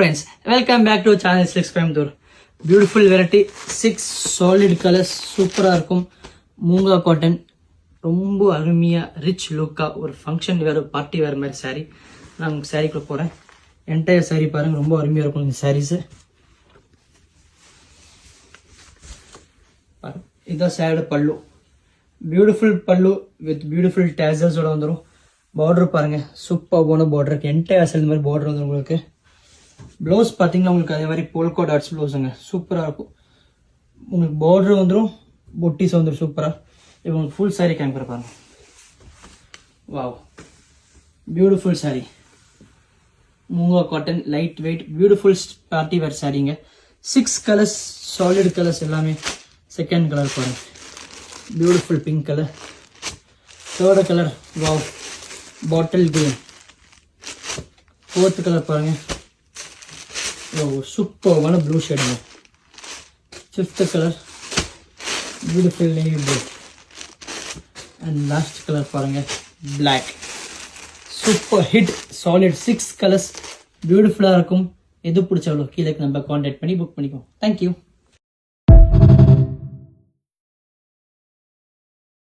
Friends, welcome back to channel 6 Coimbatore. Beautiful variety, 6 solid colors, சூப்பராக இருக்கும். Moonga cotton, ரொம்ப அருமையாக ரிச் லுக்காக ஒரு ஃபங்க்ஷன் வேறு பார்ட்டி வேறு மாதிரி சாரீ. நான் உங்களுக்கு சாரீக்குள்ள போகிறேன். என்டையர் சாரீ பாருங்கள், ரொம்ப அருமையாக இருக்கும் இந்த சாரீஸு. இதுதான் சேடு பல்லு, பியூட்டிஃபுல் பல்லு வித் பியூட்டிஃபுல் டேசல்ஸோட வந்துடும். பார்டர் பாருங்கள், சூப்பரான பார்டர் இருக்குது. என்டையர் சாரி மாதிரி பார்டர் வந்துடும் உங்களுக்கு. ப்ளவுஸ் பார்த்தீங்கன்னா உங்களுக்கு அதே மாதிரி போல்கோ டாட்ஸ் ப்ளவுஸுங்க, சூப்பராக இருக்கும். உங்களுக்கு பார்டர் வந்துடும், பொட்டிஸ் வந்துடும் சூப்பராக. இப்போ உங்களுக்கு ஃபுல் சாரீ கேம்பர் பாருங்கள். Wow, beautiful saree, moonga cotton, light weight, beautiful party wear சாரீங்க. 6 கலர்ஸ், சாலிட் கலர்ஸ் எல்லாமே. செகண்ட் கலர் பாருங்கள், beautiful pink colour. Third colour wow, bottle green. Fourth colour பாருங்கள், சூப்பரான ப்ளூ ஷேடுங்க. Fifth colour beautiful navy blue. And last colour பாருங்கள், black. Super hit, solid 6 colours, பியூட்டிஃபுல்லாக இருக்கும். எது பிடிச்சாலும் கீழே நம்ம கான்டாக்ட் பண்ணி புக் பண்ணிக்கோங்க. தேங்க்யூ.